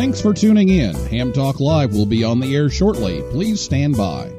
Thanks for tuning in. Ham Talk Live will be on the air shortly. Please stand by.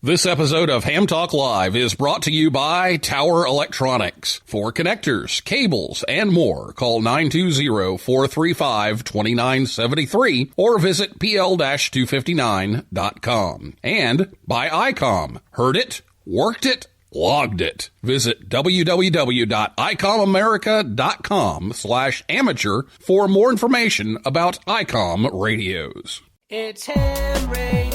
This episode of Ham Talk Live is brought to you by Tower Electronics. For connectors, cables, and more, call 920-435-2973 or visit pl-259.com. And by ICOM. Heard it? Worked it? Logged it. Visit www.icomamerica.com/amateur for more information about ICOM radios. It's Ham Radio.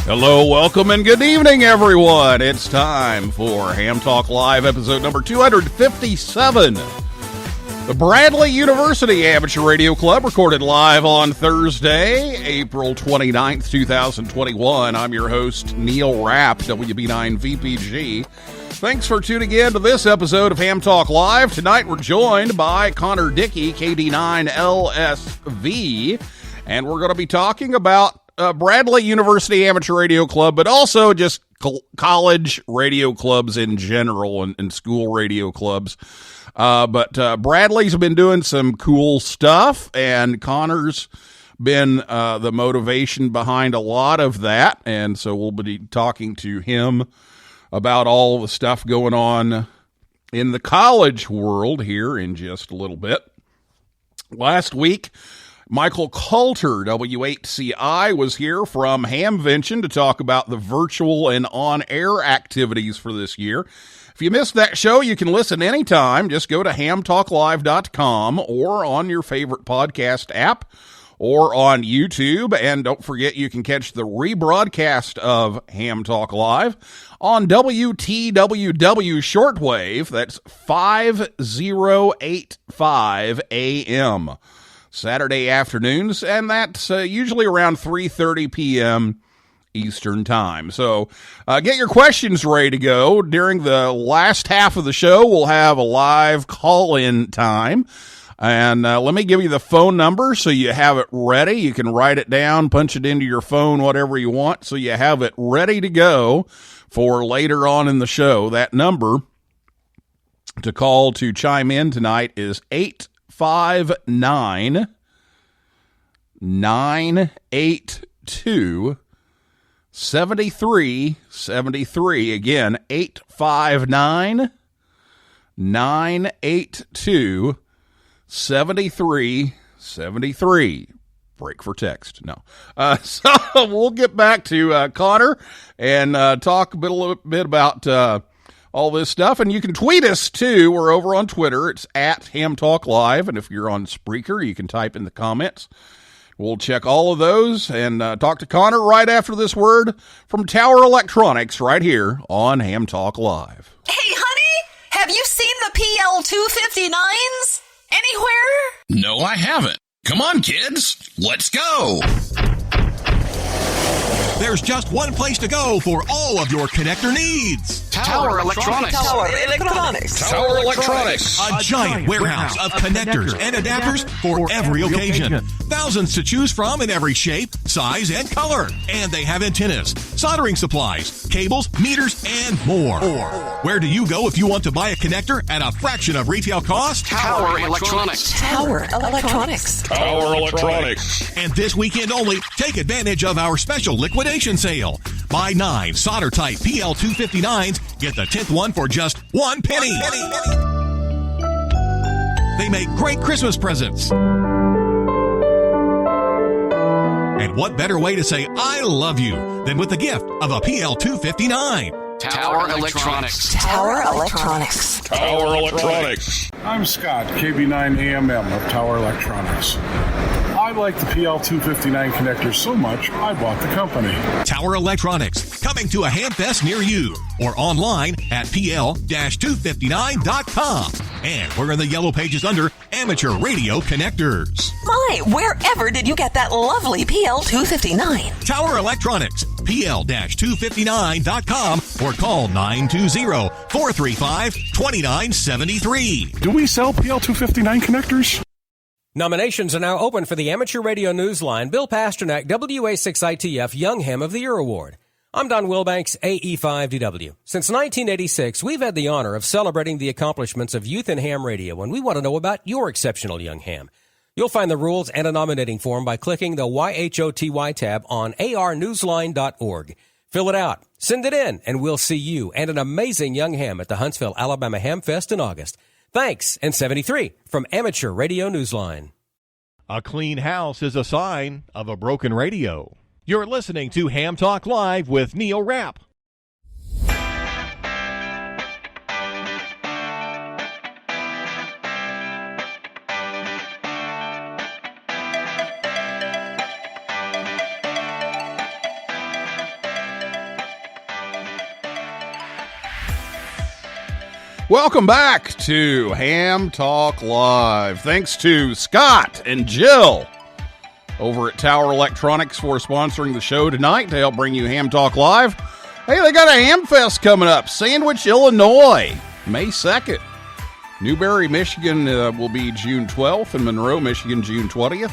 Hello, welcome, and good evening, everyone. It's time for Ham Talk Live, episode number 257. The Bradley University Amateur Radio Club, recorded live on Thursday, April 29th, 2021. I'm your host, Neil Rapp, WB9VPG. Thanks for tuning in to this episode of Ham Talk Live. Tonight, we're joined by Connor Dickey, KD9LSV, and we're going to be talking about Bradley University Amateur Radio Club, but also just college radio clubs in general and school radio clubs. But Bradley's been doing some cool stuff, and Connor's been the motivation behind a lot of that. And so we'll be talking to him about all the stuff going on in the college world here in just a little bit. Last week, Michael Coulter, W8CI, was here from Hamvention to talk about the virtual and on-air activities for this year. If you missed that show, you can listen anytime. Just go to hamtalklive.com or on your favorite podcast app or on YouTube. And don't forget, you can catch the rebroadcast of Ham Talk Live on WTWW shortwave. That's 5085 AM. Saturday afternoons, and that's usually around 3:30 p.m. Eastern Time. So get your questions ready to go. During the last half of the show, we'll have a live call-in time. And let me give you the phone number so you have it ready. You can write it down, punch it into your phone, whatever you want, so you have it ready to go for later on in the show. That number to call to chime in tonight is 859-982-7373. Again, 859-982-7373. Break for text. No. So we'll get back to Connor and talk a little bit about all this stuff. And you can tweet us, too. We're over on Twitter. It's at Ham Talk Live. And if you're on Spreaker, you can type in the comments. We'll check all of those and talk to Connor right after this word from Tower Electronics right here on Ham Talk Live. Hey, honey, have you seen the PL259s anywhere? No, I haven't. Come on, kids. Let's go. There's just one place to go for all of your connector needs. Tower Electronics. Tower Electronics. Tower Electronics. A giant warehouse of connectors and adapters for every occasion. Thousands to choose from in every shape, size, and color. And they have antennas, soldering supplies, cables, meters, and more. Where do you go if you want to buy a connector at a fraction of retail cost? Tower Electronics. Tower Electronics. Tower Electronics. And this weekend only, take advantage of our special liquidation sale. Buy 9 solder-type PL259s, get the 10th one for just 1 penny. They make great Christmas presents. And what better way to say I love you than with the gift of a PL259? Tower Electronics. Tower Electronics. Tower Electronics. I'm Scott, KB9AMM of Tower Electronics. I like the PL259 connectors so much, I bought the company. Tower Electronics, coming to a Hamfest near you or online at pl-259.com. And we're in the yellow pages under Amateur Radio Connectors. My, wherever did you get that lovely PL259? Tower Electronics, pl-259.com or call 920-435-2973. Do we sell PL259 connectors? Nominations are now open for the Amateur Radio Newsline Bill Pasternak WA6ITF Young Ham of the Year Award. I'm Don Wilbanks, AE5DW. Since 1986, we've had the honor of celebrating the accomplishments of youth in ham radio, and we want to know about your exceptional young ham. You'll find the rules and a nominating form by clicking the YHOTY tab on arnewsline.org. Fill it out, send it in, and we'll see you and an amazing young ham at the Huntsville, Alabama Ham Fest in August. Thanks, and 73 from Amateur Radio Newsline. A clean house is a sign of a broken radio. You're listening to Ham Talk Live with Neil Rapp. Welcome back to Ham Talk Live. Thanks to Scott and Jill over at Tower Electronics for sponsoring the show tonight to help bring you Ham Talk Live. Hey, they got a Ham Fest coming up. Sandwich, Illinois, May 2nd. Newberry, Michigan will be June 12th, and Monroe, Michigan, June 20th.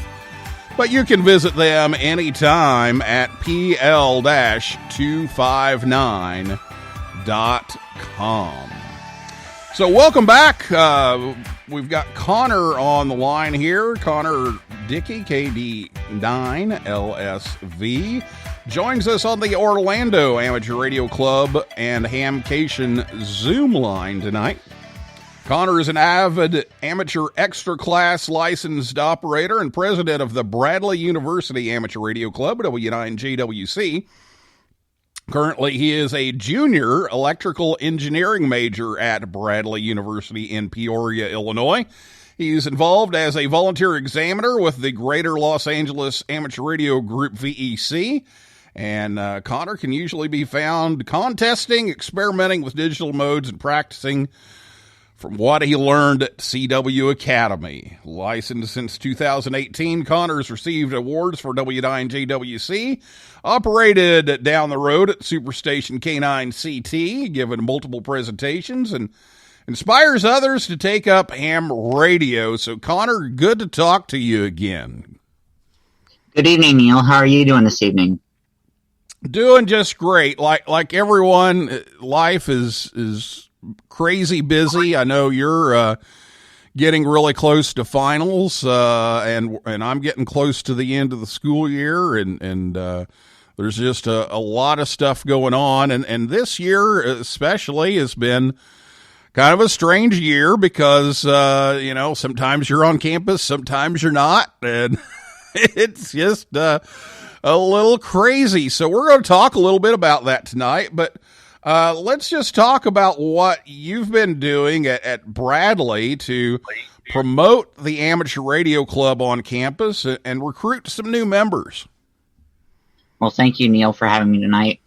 But you can visit them anytime at pl-259.com. So welcome back. We've got Connor on the line here. Connor Dickey, KD9LSV, joins us on the Orlando Amateur Radio Club and Hamcation Zoom line tonight. Connor is an avid amateur extra class licensed operator and president of the Bradley University Amateur Radio Club, W9JWC. Currently, he is a junior electrical engineering major at Bradley University in Peoria, Illinois. He's involved as a volunteer examiner with the Greater Los Angeles Amateur Radio Group, VEC. And Connor can usually be found contesting, experimenting with digital modes, and practicing from what he learned at CW Academy. Licensed since 2018, Connor's received awards for W9JWC, operated down the road at Superstation K9CT, given multiple presentations, and inspires others to take up ham radio. So, Connor, good to talk to you again. Good evening, Neil. How are you doing this evening? Doing just great. Like everyone, life is crazy busy. I know you're getting really close to finals, and I'm getting close to the end of the school year, and there's just a lot of stuff going on, and this year especially has been kind of a strange year because sometimes you're on campus, sometimes you're not, and it's just a little crazy. So we're going to talk a little bit about that tonight, but let's just talk about what you've been doing at Bradley to promote the Amateur Radio Club on campus and recruit some new members. Well, thank you, Neil, for having me tonight.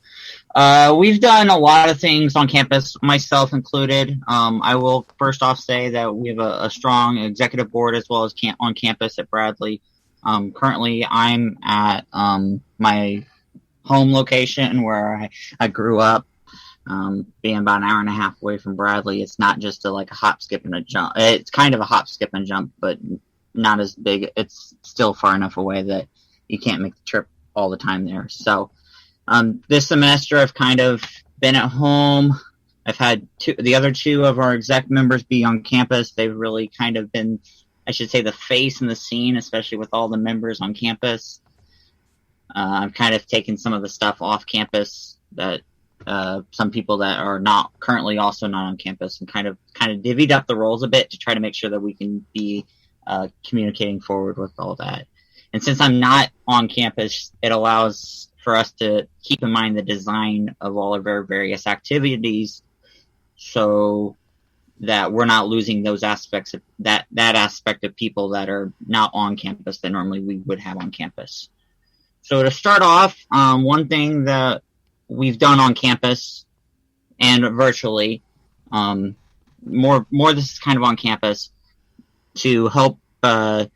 We've done a lot of things on campus, myself included. I will first off say that we have a strong executive board as well as on campus at Bradley. Currently, I'm at my home location where I grew up. Being about an hour and a half away from Bradley, it's not just a hop, skip, and a jump. It's kind of a hop, skip, and jump, but not as big. It's still far enough away that you can't make the trip all the time there. So this semester, I've kind of been at home. I've had the other two of our exec members be on campus. They've really kind of been, I should say, the face in the scene, especially with all the members on campus. I've kind of taken some of the stuff off campus that some people that are not currently also not on campus, and kind of divvied up the roles a bit to try to make sure that we can be communicating forward with all that. And since I'm not on campus, it allows for us to keep in mind the design of all of our various activities, so that we're not losing those aspects of that aspect of people that are not on campus that normally we would have on campus. So to start off, one thing that we've done on campus and virtually, more this is kind of on campus, to help promote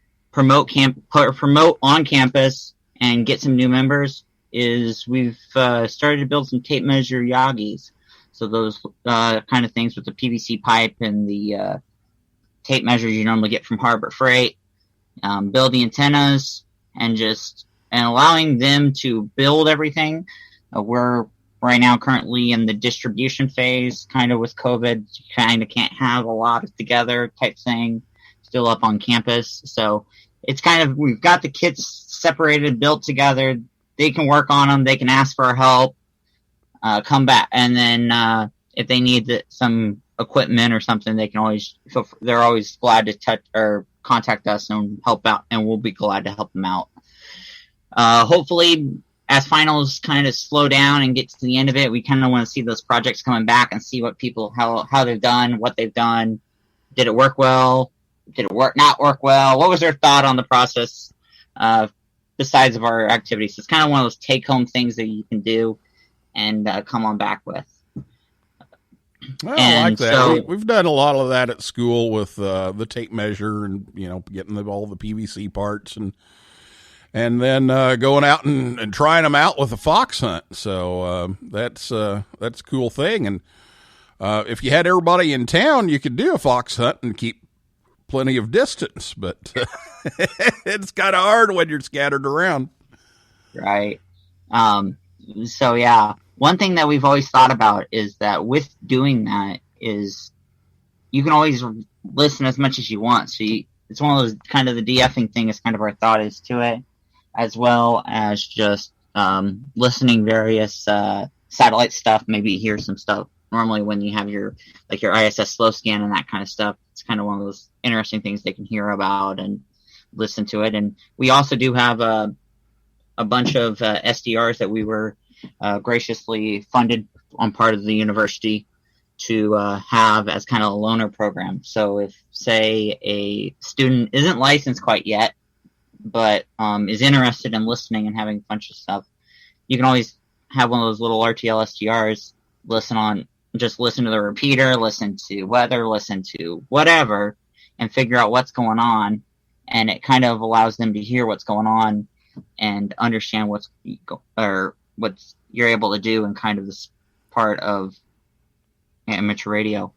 on campus and get some new members, is we've started to build some tape measure Yagis. So those kind of things with the PVC pipe and the tape measures you normally get from Harbor Freight, build the antennas, and allowing them to build everything. We're right now currently in the distribution phase, kind of with COVID, kind of can't have a lot of together type thing still up on campus. So it's kind of, we've got the kits separated, built together. They can work on them. They can ask for our help, come back. And then if they need some equipment or something, they can always, they're always glad to touch or contact us and help out, and we'll be glad to help them out. Hopefully, as finals kind of slow down and get to the end of it, we kind of want to see those projects coming back and see what people, how they've done, what they've done. Did it work well? Did it not work well? What was their thought on the process besides of our activities? It's kind of one of those take-home things that you can do and come on back with. Well, I like that. So, we've done a lot of that at school with the tape measure and, getting all the PVC parts and then going out and trying them out with a fox hunt. So that's a cool thing. And if you had everybody in town, you could do a fox hunt and keep plenty of distance. But it's kind of hard when you're scattered around. Right. So, yeah. One thing that we've always thought about is that with doing that is you can always listen as much as you want. So it's one of those kind of the DFing thing is kind of our thought is to it, as well as just listening various satellite stuff, maybe hear some stuff. Normally when you have your ISS slow scan and that kind of stuff, it's kind of one of those interesting things they can hear about and listen to it. And we also do have a bunch of SDRs that we were graciously funded on part of the university to have as kind of a loaner program. So if, say, a student isn't licensed quite yet, but is interested in listening and having a bunch of stuff, you can always have one of those little RTL SDRs, listen to the repeater, listen to weather, listen to whatever, and figure out what's going on. And it kind of allows them to hear what's going on and understand what you're able to do in kind of this part of amateur radio.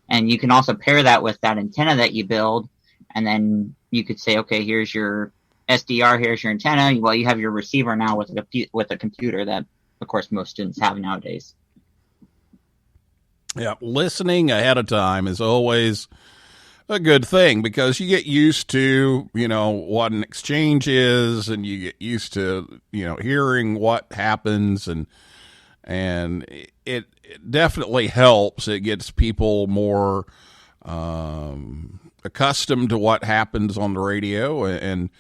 And you can also pair that with that antenna that you build, and then you could say, okay, here's your SDR, here's your antenna. Well, you have your receiver now with a computer that, of course, most students have nowadays. Yeah, listening ahead of time is always a good thing because you get used to, what an exchange is, and you get used to, hearing what happens, and it definitely helps. It gets people more accustomed to what happens on the radio, and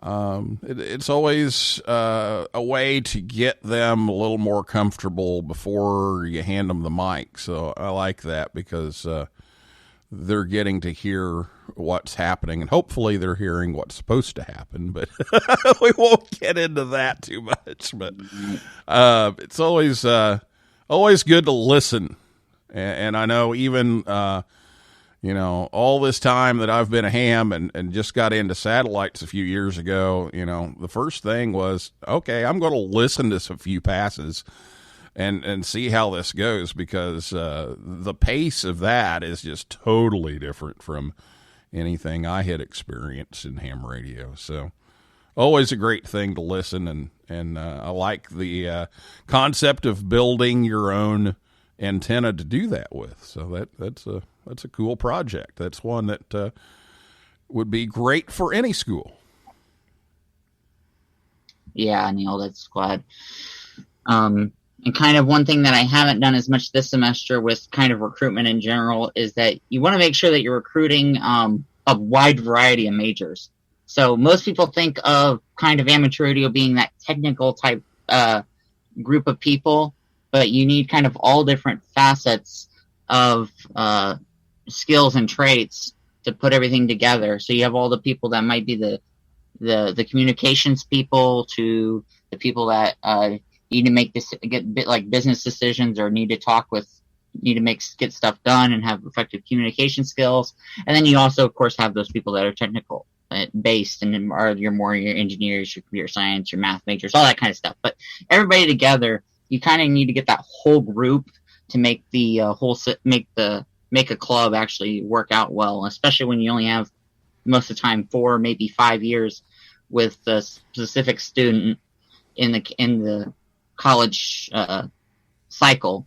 it's always a way to get them a little more comfortable before you hand them the mic. So I like that because they're getting to hear what's happening, and hopefully they're hearing what's supposed to happen, but we won't get into that too much. But it's always good to listen. And I know even, all this time that I've been a ham and just got into satellites a few years ago, the first thing was, okay, I'm going to listen to a few passes and see how this goes, because the pace of that is just totally different from anything I had experienced in ham radio. So always a great thing to listen, and I like the concept of building your own antenna to do that with. So that's a cool project. That's one that would be great for any school. Yeah, Neil, that's glad. And kind of one thing that I haven't done as much this semester with kind of recruitment in general is that you want to make sure that you're recruiting a wide variety of majors. So most people think of kind of amateur radio being that technical type group of people, but you need kind of all different facets of skills and traits to put everything together. So you have all the people that might be the communications people, to the people that need to get business decisions, or need to get stuff done and have effective communication skills. And then you also, of course, have those people that are technical based and are your engineers, your computer science, your math majors, all that kind of stuff. But everybody together, you kind of need to get that whole group to make the make a club actually work out well, especially when you only have most of the time 4, maybe 5 years with the specific student in the college cycle.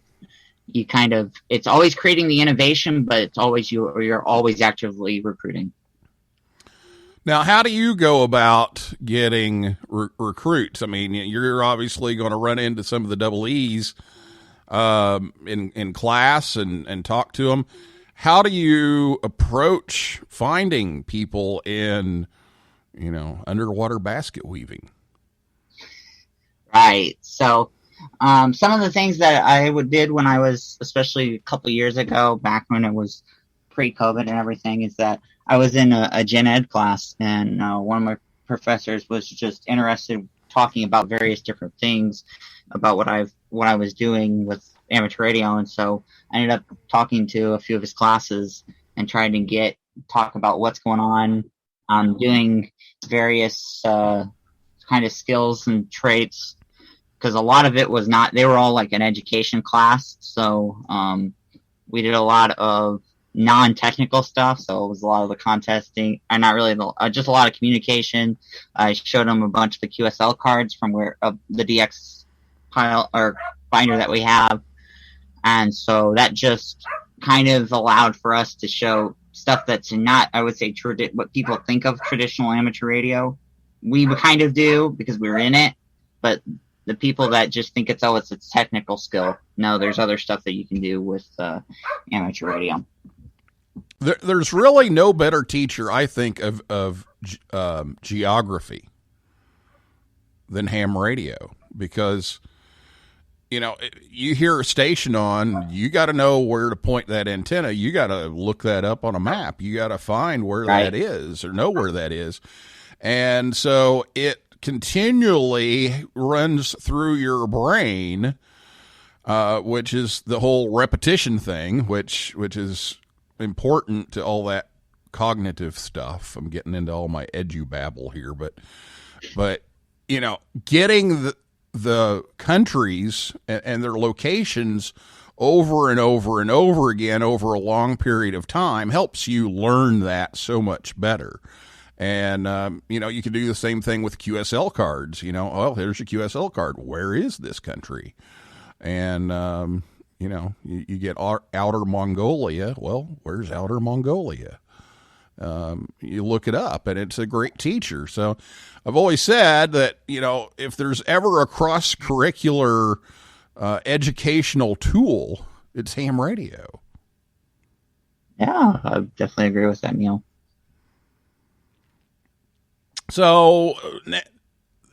It's always creating the innovation, but it's always you're always actively recruiting. Now, how do you go about getting recruits? I mean, you're obviously going to run into some of the double E's in class and talk to them. How do you approach finding people in, underwater basket weaving? Right. So, some of the things that I did when I was, especially a couple of years ago, back when it was pre-COVID and everything, is that I was in a gen ed class, and one of my professors was just interested in talking about various different things about what I was doing with amateur radio. And so I ended up talking to a few of his classes and trying to talk about what's going on, doing various kind of skills and traits, because a lot of it was they were all like an education class. So we did a lot of non-technical stuff. So it was a lot of the contesting, and not really, just a lot of communication. I showed them a bunch of the QSL cards from the DX pile or binder that we have. And so that just kind of allowed for us to show stuff that's not, I would say, what people think of traditional amateur radio. We would kind of do because we were in it, but the people that just think it's a technical skill. No, there's other stuff that you can do with amateur radio. There's really no better teacher, I think, of geography than ham radio, because you hear a station on, you got to know where to point that antenna. You got to look that up on a map. You got to find where that is, or know where that is. And so it continually runs through your brain, which is the whole repetition thing, which is important to all that cognitive stuff. I'm getting into all my edubabble here, but getting the countries and their locations over and over and over again over a long period of time helps you learn that so much better. And, you can do the same thing with QSL cards. Oh, here's your QSL card. Where is this country? And, you get Outer Mongolia. Well, where's Outer Mongolia? You look it up, and it's a great teacher. So I've always said that, if there's ever a cross-curricular educational tool, it's ham radio. Yeah, I definitely agree with that, Neil. So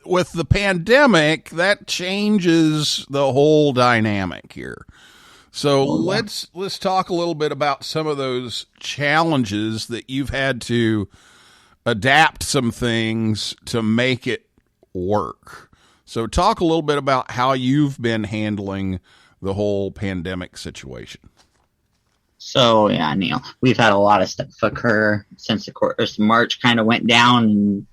with the pandemic, that changes the whole dynamic here. So let's talk a little bit about some of those challenges that you've had to adapt some things to make it work. So talk a little bit about how you've been handling the whole pandemic situation. So, yeah, Neil, we've had a lot of stuff occur since, of course, March kind of went down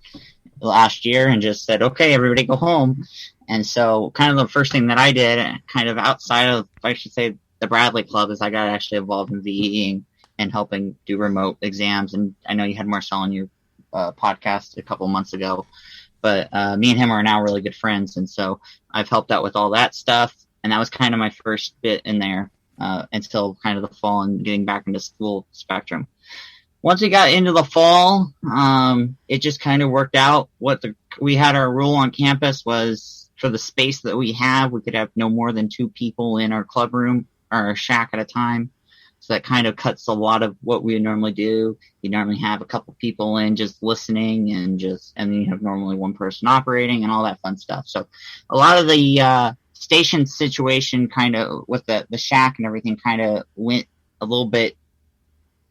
last year and just said, okay, everybody go home. And so kind of the first thing that I did, kind of outside of, I should say, the Bradley Club, is I got actually involved in VEing and helping do remote exams. And I know you had Marcel on your podcast a couple months ago, but me and him are now really good friends. And so I've helped out with all that stuff. And that was kind of my first bit in there until kind of the fall and getting back into school spectrum. Once we got into the fall, it just kind of worked out. We had our rule on campus was, for the space that we have, we could have no more than 2 people in our club room or our shack at a time. So that kind of cuts a lot of what we normally do. You normally have a couple people in just listening and then you have normally one person operating and all that fun stuff. So a lot of the station situation kind of with the shack and everything kind of went a little bit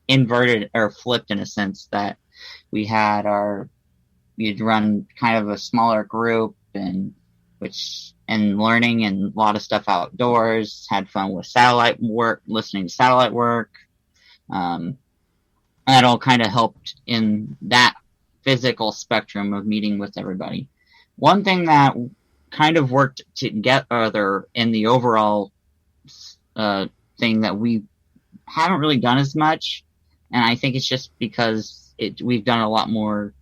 inverted or flipped in a sense that we'd run kind of a smaller group and learning and a lot of stuff outdoors, had fun with satellite work, listening to satellite work. That all kind of helped in that physical spectrum of meeting with everybody. One thing that kind of worked together in the overall thing that we haven't really done as much, and I think it's just because we've done a lot more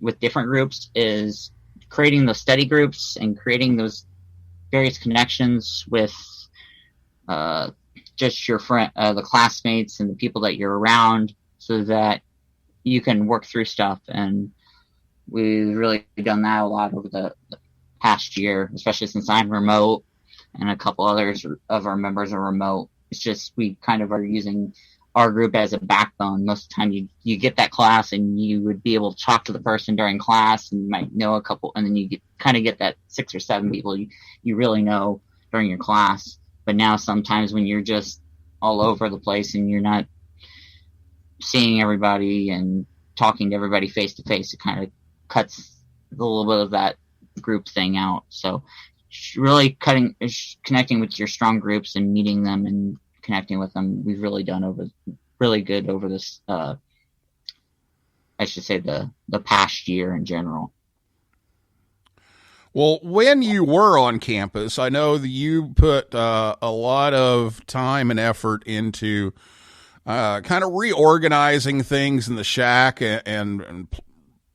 with different groups, is creating those study groups and creating those various connections with just your friend, the classmates and the people that you're around, so that you can work through stuff. And we've really done that a lot over the past year, especially since I'm remote and a couple others of our members are remote. It's just we kind of are using our group as a backbone. Most of the time you get that class and you would be able to talk to the person during class and you might know a couple, and then you kind of get that 6 or 7 people you really know during your class. But now sometimes when you're just all over the place and you're not seeing everybody and talking to everybody face to face, it kind of cuts a little bit of that group thing out. So really connecting with your strong groups and meeting them and connecting with them, we've really done really good over this, I should say the past year in general. Well, when you were on campus, I know that you put a lot of time and effort into kind of reorganizing things in the shack and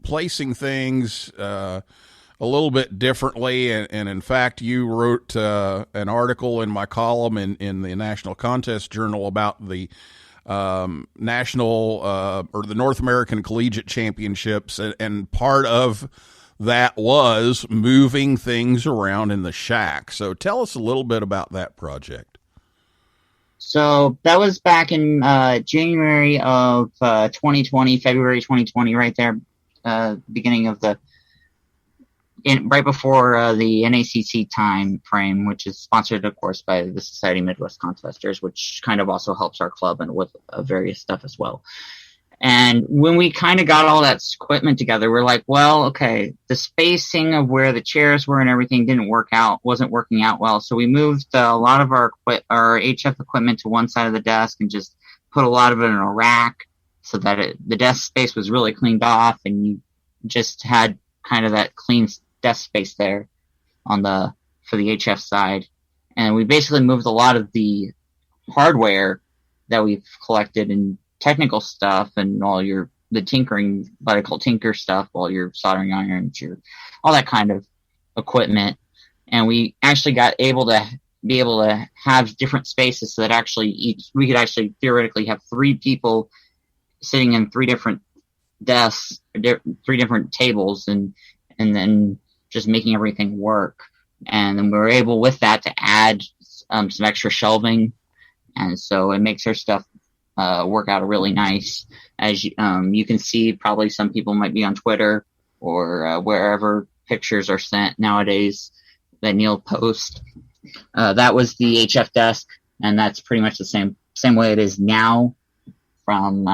placing things a little bit differently. And in fact, you wrote an article in my column in the National Contest Journal about the national or the North American Collegiate Championships, and part of that was moving things around in the shack. So tell us a little bit about that project. So that was back in January of 2020, February 2020, right there, beginning of right before the NACC time frame, which is sponsored, of course, by the Society of Midwest Contesters, which kind of also helps our club and with various stuff as well. And when we kind of got all that equipment together, we're like, well, okay, the spacing of where the chairs were and everything wasn't working out well. So we moved a lot of our HF equipment to one side of the desk and just put a lot of it in a rack so that the desk space was really cleaned off, and you just had kind of that clean desk space there for the HF side. And we basically moved a lot of the hardware that we've collected and technical stuff and the tinkering, what I call tinker stuff, all your soldering irons, all that kind of equipment. And we actually got able to have different spaces so that we could actually theoretically have 3 people sitting in 3 different desks, 3 different tables, and then just making everything work. And then we were able with that to add some extra shelving. And so it makes our stuff work out really nice. As you can see, probably some people might be on Twitter or wherever pictures are sent nowadays that Neil posts. That was the HF desk, and that's pretty much the same way it is now from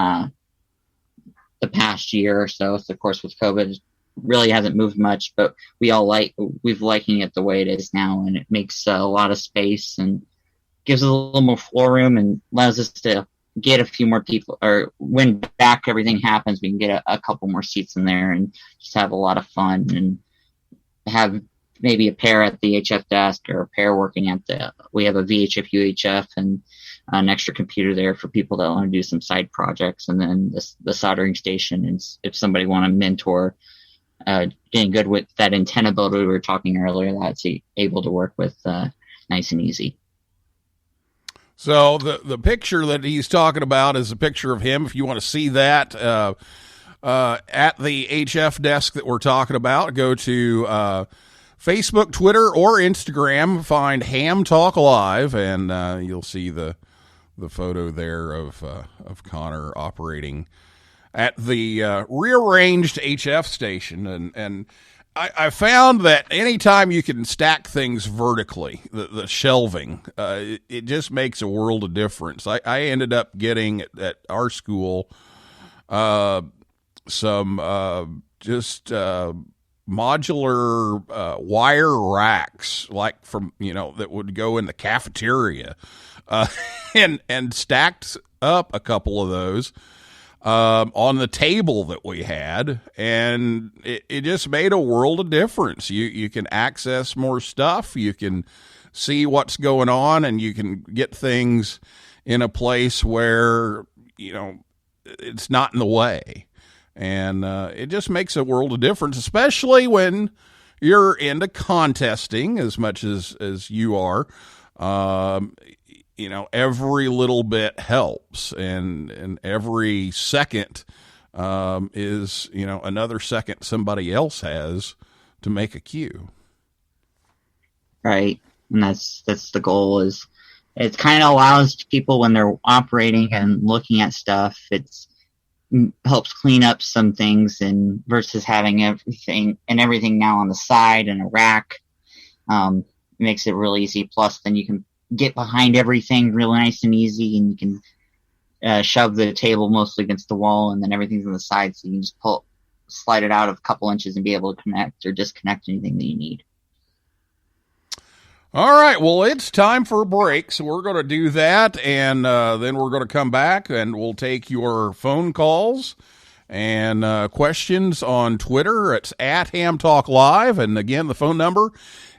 the past year or so. So of course with COVID, it really hasn't moved much, but we've liking it the way it is now, and it makes a lot of space and gives us a little more floor room and allows us to get a few more people, or when back everything happens, we can get a couple more seats in there and just have a lot of fun and have maybe a pair at the HF desk or a pair working we have a VHF UHF and an extra computer there for people that want to do some side projects, and then the soldering station. And if somebody want to mentor, getting good with that antenna builder we were talking earlier, that's able to work with nice and easy. So the picture that he's talking about is a picture of him. If you want to see that at the HF desk that we're talking about, go to Facebook, Twitter, or Instagram. Find Ham Talk Live, and you'll see the the photo there of Connor operating at the rearranged HF station, and I found that anytime you can stack things vertically, the shelving, it just makes a world of difference. I ended up getting at our school some just modular wire racks, like from, that would go in the cafeteria, and stacked up a couple of those on the table that we had, and it just made a world of difference. You can access more stuff, you can see what's going on, and you can get things in a place where, it's not in the way. And it just makes a world of difference, especially when you're into contesting as much as you are. Every little bit helps, and every second is, another second somebody else has to make a cue. Right. And that's the goal. Is it kind of allows people, when they're operating and looking at stuff, helps clean up some things, and versus having everything now on the side in a rack, makes it real easy. Plus, then you can get behind everything real nice and easy, and you can shove the table mostly against the wall, and then everything's on the side, so you can just slide it out a couple inches and be able to connect or disconnect anything that you need. All right, well, it's time for a break, so we're going to do that, and then we're going to come back, and we'll take your phone calls and questions on Twitter. It's at Ham Talk Live, and again, the phone number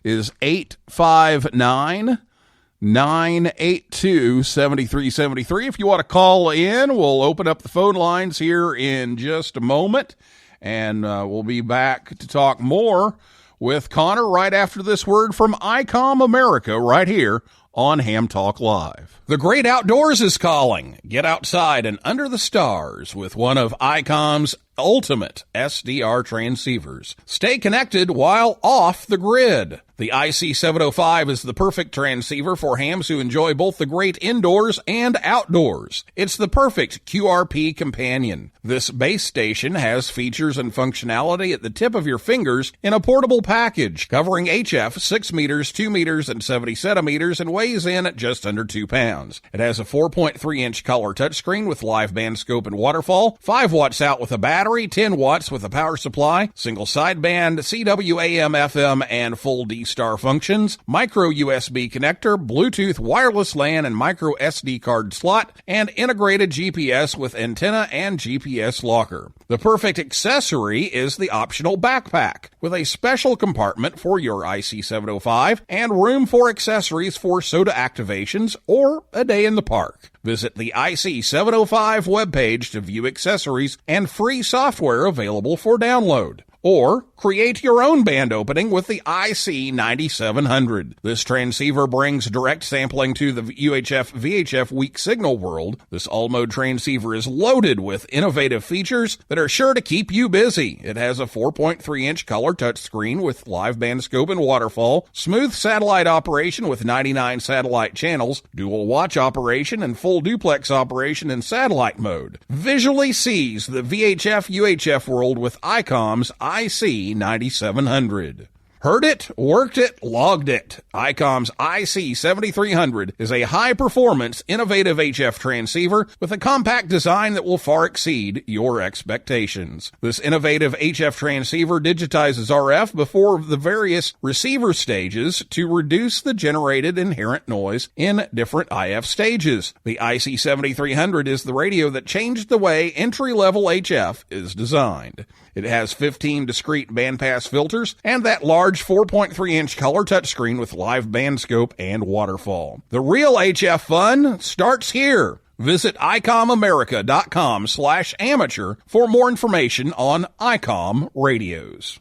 is 859-982-7373. If you want to call in, we'll open up the phone lines here in just a moment, and we'll be back to talk more with Connor right after this word from ICOM America right here on Ham Talk Live. The great outdoors is calling. Get outside and under the stars with one of ICOM's ultimate SDR transceivers. Stay connected while off the grid. The IC705 is the perfect transceiver for hams who enjoy both the great indoors and outdoors. It's the perfect QRP companion. This base station has features and functionality at the tip of your fingers in a portable package, covering HF 6 meters, 2 meters, and 70 centimeters, and weighs in at just under 2 pounds. It has a 4.3-inch color touchscreen with live band scope and waterfall, 5 watts out with a battery, 10 watts with a power supply, single sideband, CWAM, FM, and full D-Star functions, micro USB connector, Bluetooth, wireless LAN, and micro SD card slot, and integrated GPS with antenna and GPS locker. The perfect accessory is the optional backpack, with a special compartment for your IC705 and room for accessories for soda activations or a day in the park. Visit the IC705 webpage to view accessories and free software available for download. Or create your own band opening with the IC9700. This transceiver brings direct sampling to the UHF-VHF weak signal world. This all-mode transceiver is loaded with innovative features that are sure to keep you busy. It has a 4.3-inch color touchscreen with live band scope and waterfall, smooth satellite operation with 99 satellite channels, dual watch operation, and full duplex operation in satellite mode. Visually sees the VHF-UHF world with ICOM's IC9700. Heard it, worked it, logged it. ICOM's IC7300 is a high-performance, innovative HF transceiver with a compact design that will far exceed your expectations. This innovative HF transceiver digitizes RF before the various receiver stages to reduce the generated inherent noise in different IF stages. The IC7300 is the radio that changed the way entry-level HF is designed. It has 15 discrete bandpass filters and that large 4.3-inch color touchscreen with live band scope and waterfall. The real HF fun starts here. Visit ICOMAmerica.com/amateur for more information on ICOM radios.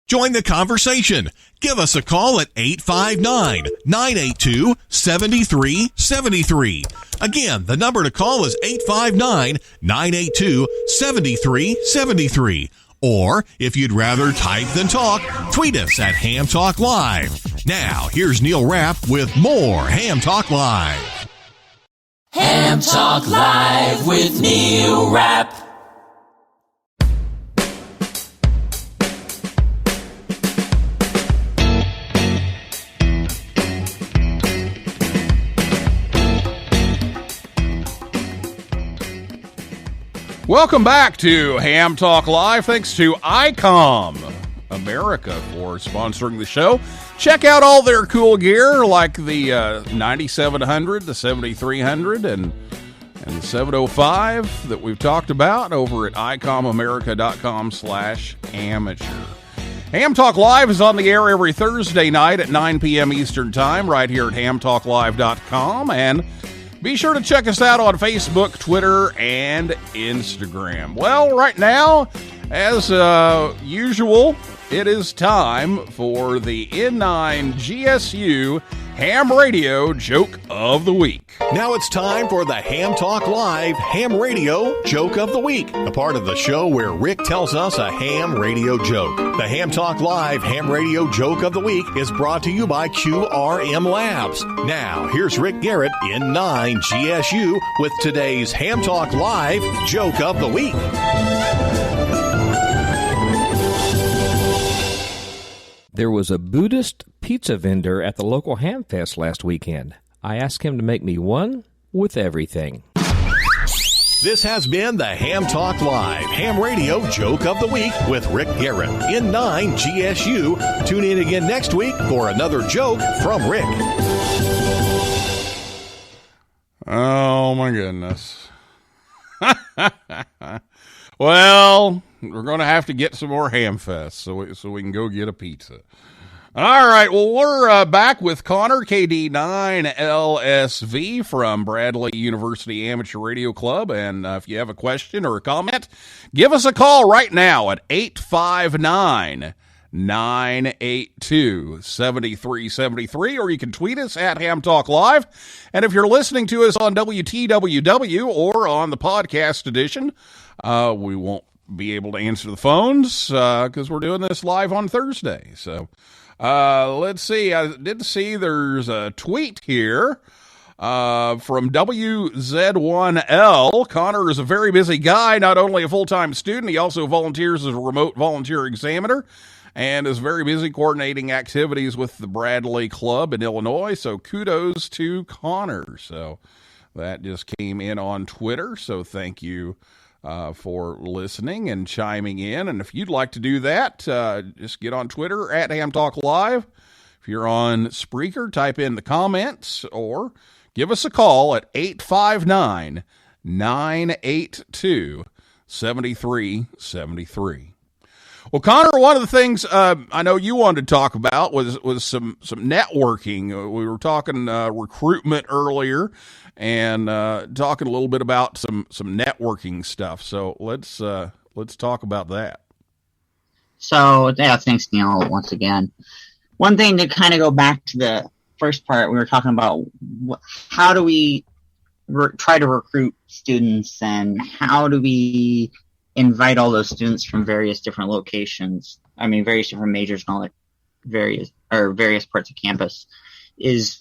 Join the conversation. Give us a call at 859-982-7373. Again, the number to call is 859-982-7373. Or, if you'd rather type than talk, tweet us at Ham Talk Live. Now, here's Neil Rapp with more Ham Talk Live. Ham Talk Live with Neil Rapp. Welcome back to Ham Talk Live. Thanks to ICOM America for sponsoring the show. Check out all their cool gear like the 9700, the 7300, and the 705 that we've talked about over at icomamerica.com/amateur. Ham Talk Live is on the air every Thursday night at 9 p.m. Eastern Time right here at hamtalklive.com, and be sure to check us out on Facebook, Twitter, and Instagram. Well, right now, as usual, it is time for the N9 GSU Ham Radio Joke of the Week. Now it's time for the Ham Talk Live Ham Radio Joke of the Week, a part of the show where Rick tells us a ham radio joke. The Ham Talk Live Ham Radio Joke of the Week is brought to you by QRM Labs. Now, here's Rick Garrett in N9 GSU with today's Ham Talk Live Joke of the Week. There was a Buddhist pizza vendor at the local ham fest last weekend. I asked him to make me one with everything. This has been the Ham Talk Live Ham Radio Joke of the Week with Rick Garrett in N9 GSU. Tune in again next week for another joke from Rick. Oh, my goodness. Well, we're going to have to get some more ham fests so we can go get a pizza. All right, well, we're back with Connor, KD9LSV from Bradley University Amateur Radio Club, and if you have a question or a comment, give us a call right now at 859-982-7373, or you can tweet us at Ham Talk Live, and if you're listening to us on WTWW or on the podcast edition, we won't be able to answer the phones because we're doing this live on Thursday. So let's see. I did see there's a tweet here from WZ1L. Connor is a very busy guy, not only a full-time student, he also volunteers as a remote volunteer examiner and is very busy coordinating activities with the Bradley Club in Illinois. So kudos to Connor. So that just came in on Twitter. So thank you for listening and chiming in. And if you'd like to do that, just get on Twitter at Ham Talk Live. If you're on Spreaker, type in the comments or give us a call at 859-982-7373. Well, Connor, one of the things I know you wanted to talk about was some networking. We were talking recruitment earlier, and talking a little bit about some networking stuff. So let's talk about that. So, yeah, thanks, Neil, once again. One thing to kind of go back to the first part, we were talking about how do we try to recruit students, and how do we invite all those students from various different locations, various different majors and all that, various parts of campus, is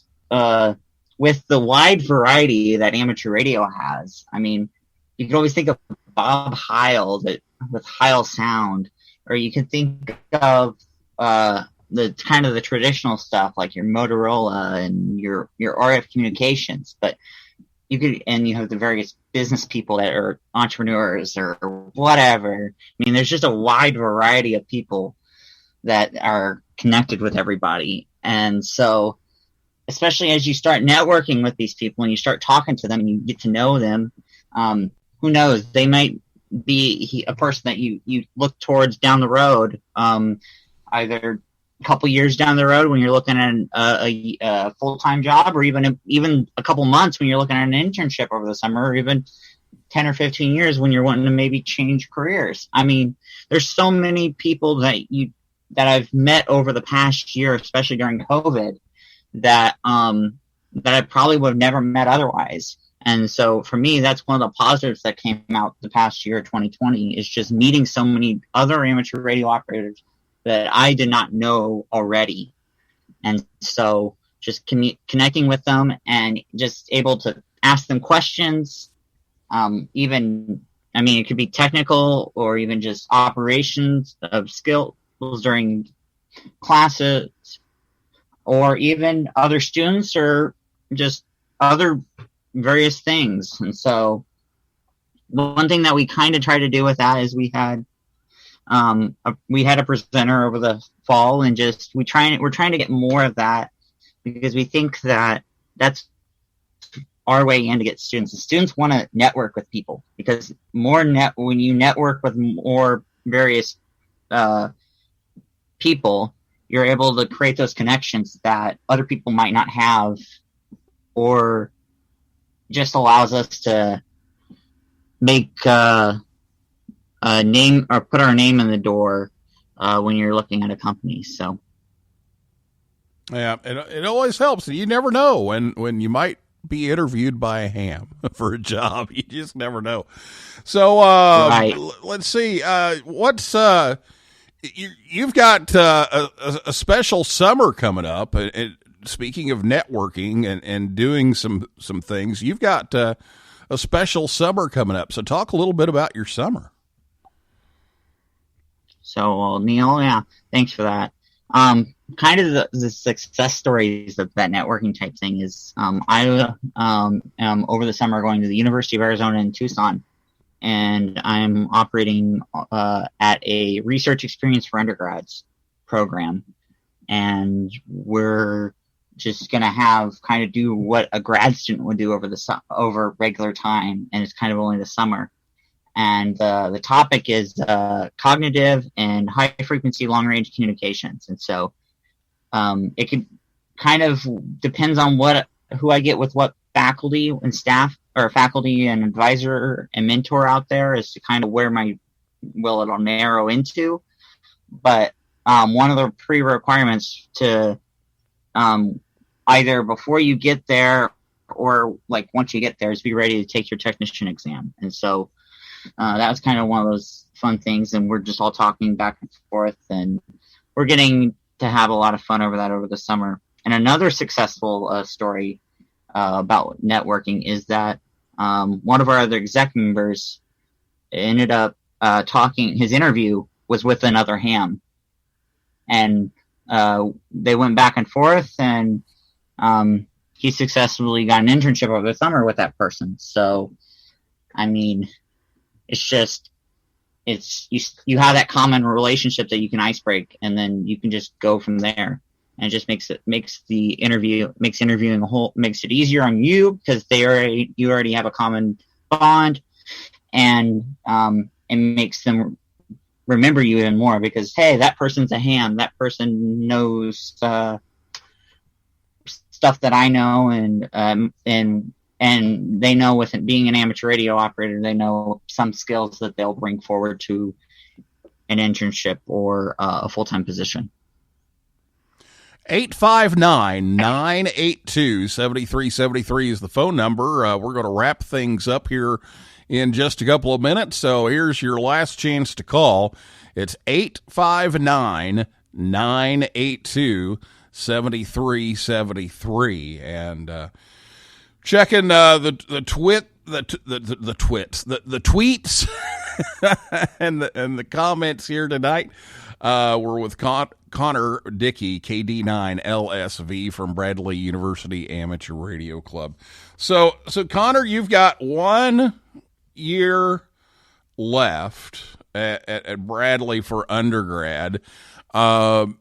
with the wide variety that amateur radio has. You can always think of Bob Heil with Heil Sound, or you can think of the kind of the traditional stuff like your Motorola and your RF communications, but you have the various business people that are entrepreneurs or whatever. There's just a wide variety of people that are connected with everybody. And so, especially as you start networking with these people and you start talking to them and you get to know them, who knows, they might be a person that you look towards down the road, either a couple years down the road when you're looking at a full-time job, or even a couple months when you're looking at an internship over the summer, or even 10 or 15 years when you're wanting to maybe change careers. There's so many people that I've met over the past year, especially during COVID, that I probably would have never met otherwise. And so for me, that's one of the positives that came out the past year, 2020, is just meeting so many other amateur radio operators that I did not know already. And so just connecting with them and just able to ask them questions. It could be technical or even just operations of skills during classes, or even other students, or just other various things. And so one thing that we kind of try to do with that is we had a presenter over the fall, and we're trying to get more of that, because we think that that's our way in to get students. The students want to network with people, because when you network with more various people, you're able to create those connections that other people might not have, or just allows us to make a name, or put our name in the door when you're looking at a company. So yeah, it always helps. You never know when you might be interviewed by a ham for a job. You just never know. So right. Let's see. What's you've got a special summer coming up. And speaking of networking and doing some things, you've got a special summer coming up. So talk a little bit about your summer. So, Neil, yeah, thanks for that. Kind of the success stories of that networking type thing is, I am over the summer going to the University of Arizona in Tucson, and I'm operating at a research experience for undergrads program, and we're just going to kind of do what a grad student would do over regular time, and it's kind of only the summer. And the topic is cognitive and high frequency long range communications. And so it could kind of depends on who I get with what faculty and staff, or faculty and advisor and mentor out there, as to kind of where it'll narrow into. But one of the pre-requirements to either before you get there or like once you get there is be ready to take your technician exam. And so that was kind of one of those fun things, and we're just all talking back and forth, and we're getting to have a lot of fun over that over the summer. And another successful story about networking is that one of our other exec members ended up his interview was with another ham, and they went back and forth, and he successfully got an internship over the summer with that person. So, I mean, you have that common relationship that you can icebreak, and then you can just go from there. And it just makes interviewing makes it easier on you, because you already have a common bond, and it makes them remember you even more, because hey, that person's a ham. That person knows stuff that I know, and they know, with it being an amateur radio operator, they know some skills that they'll bring forward to an internship or a full-time position. 859-982-7373 is the phone number. We're going to wrap things up here in just a couple of minutes. So here's your last chance to call. It's 859-982-7373. And checking the tweets and the comments here tonight. We're with Connor Dickey, KD9LSV from Bradley University Amateur Radio Club. So Connor, you've got 1 year left at Bradley for undergrad. And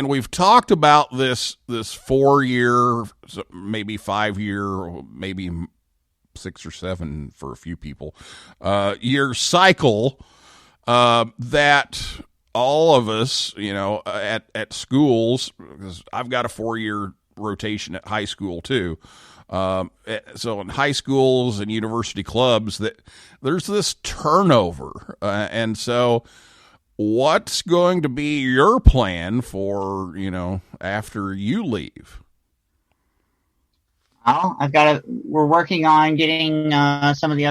we've talked about this 4-year, maybe 5-year, maybe 6 or 7 for a few people, year cycle that all of us, at schools, because I've got a 4-year rotation at high school too. So in high schools and university clubs, that there's this turnover, and so what's going to be your plan for, after you leave? Well, we're working on getting some of the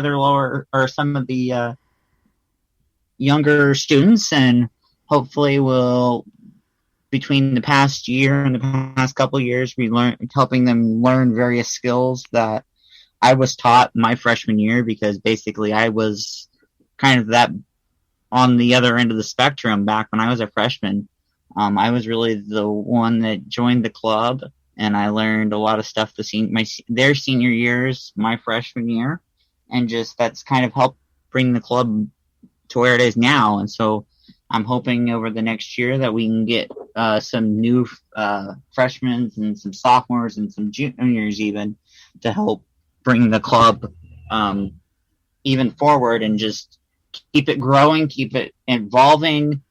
younger students, and hopefully between the past year and the past couple of years, helping them learn various skills that I was taught my freshman year, because basically I was kind of that on the other end of the spectrum back when I was a freshman. I was really the one that joined the club, and I learned a lot of stuff their senior years, my freshman year, and just that's kind of helped bring the club to where it is now. And so I'm hoping over the next year that we can get some new freshmen and some sophomores and some juniors even to help bring the club even forward and just keep it growing, keep it evolving.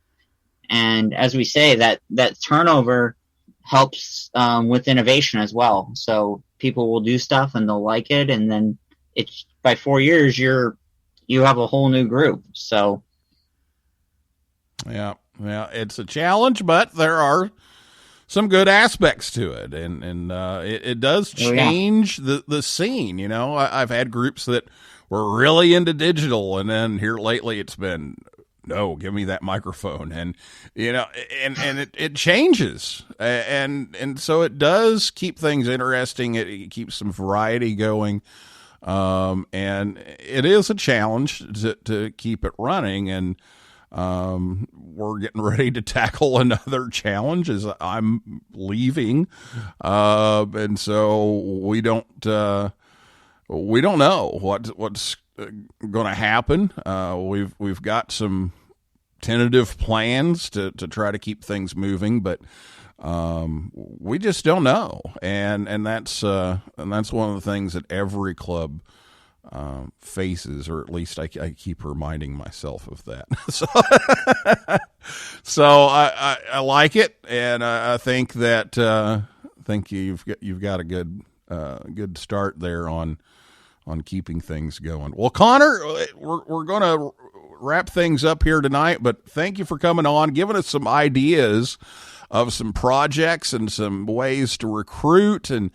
And as we say, that turnover helps with innovation as well. So people will do stuff and they'll like it, and then it's by 4 years you have a whole new group. So yeah, it's a challenge, but there are some good aspects to it, and it does change the scene. You know, I've had groups that were really into digital, and then here lately it's been, no, give me that microphone. And, you know, and it changes. And so it does keep things interesting. It keeps some variety going. And it is a challenge to keep it running. And, we're getting ready to tackle another challenge as I'm leaving. And so we don't know what's going to happen. We've got some tentative plans to try to keep things moving, but we just don't know. And that's one of the things that every club faces, or at least I keep reminding myself of that. So I like it, and I think that you've got a good start there on keeping things going. Well, Connor, we're going to wrap things up here tonight, but thank you for coming on, giving us some ideas of some projects and some ways to recruit, and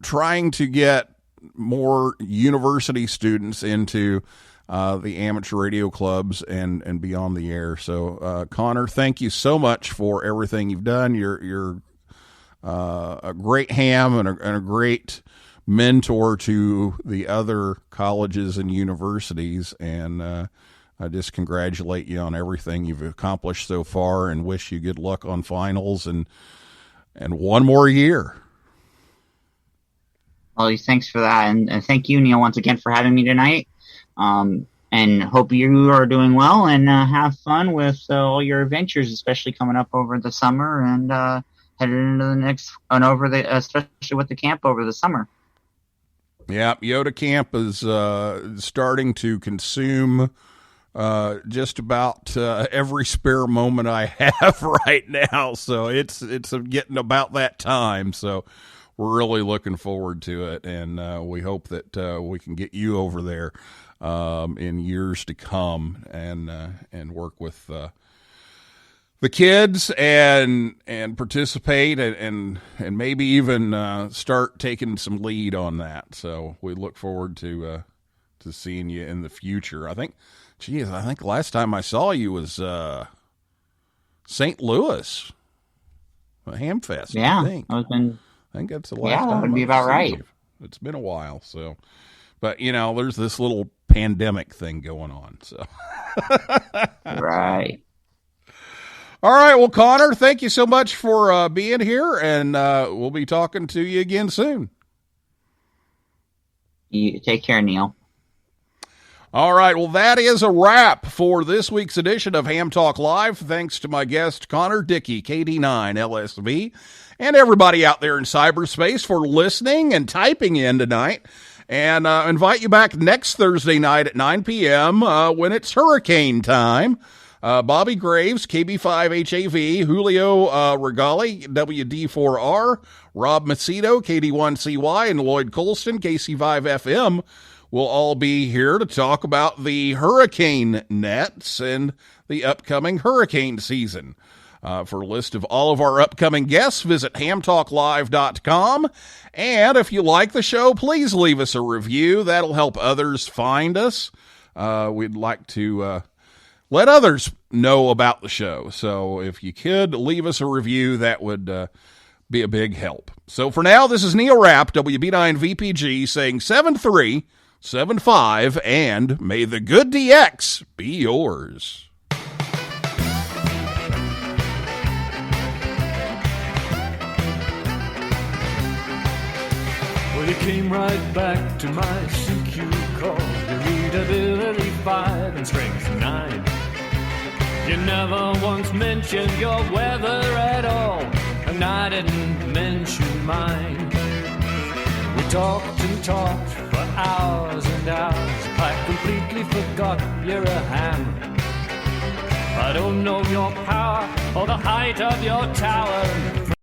trying to get more university students into the amateur radio clubs and beyond the air. So, Connor, thank you so much for everything you've done. You're a great ham and a great mentor to the other colleges and universities, and I just congratulate you on everything you've accomplished so far, and wish you good luck on finals and one more year. Well, thanks for that, and thank you, Neil, once again for having me tonight. And hope you are doing well, and have fun with all your adventures, especially coming up over the summer, and headed into the next especially with the camp over the summer. Yeah, Yoda Camp is starting to consume just about every spare moment I have right now. So it's getting about that time. So we're really looking forward to it, and we hope that we can get you over there in years to come, and work with the kids and participate and maybe even start taking some lead on that. So we look forward to seeing you in the future. I think last time I saw you was St. Louis, Hamfest. Yeah, I think that's the last time. Yeah, that would be about right. It's been a while, so. But, you know, there's this little pandemic thing going on, so. Right. All right, well, Connor, thank you so much for being here, and we'll be talking to you again soon. You take care, Neil. All right, well, that is a wrap for this week's edition of Ham Talk Live. Thanks to my guest, Connor Dickey, KD9 LSV, and everybody out there in cyberspace for listening and typing in tonight. And invite you back next Thursday night at 9 p.m. When it's hurricane time. Bobby Graves, KB5HAV, Julio Regali, WD4R, Rob Macedo, KD1CY, and Lloyd Colston, KC5FM, will all be here to talk about the hurricane nets and the upcoming hurricane season. For a list of all of our upcoming guests, visit hamtalklive.com. And if you like the show, please leave us a review. That'll help others find us. We'd like to let others know about the show. So if you could leave us a review, that would be a big help. So for now, this is Neil Rapp, WB9 VPG, saying 7375, and may the good DX be yours. Well, you came right back to my CQ call. Your readability 5 and strength 9. You never once mentioned your weather at all, and I didn't mention mine. We talked and talked for hours and hours. I completely forgot you're a ham. I don't know your power or the height of your tower.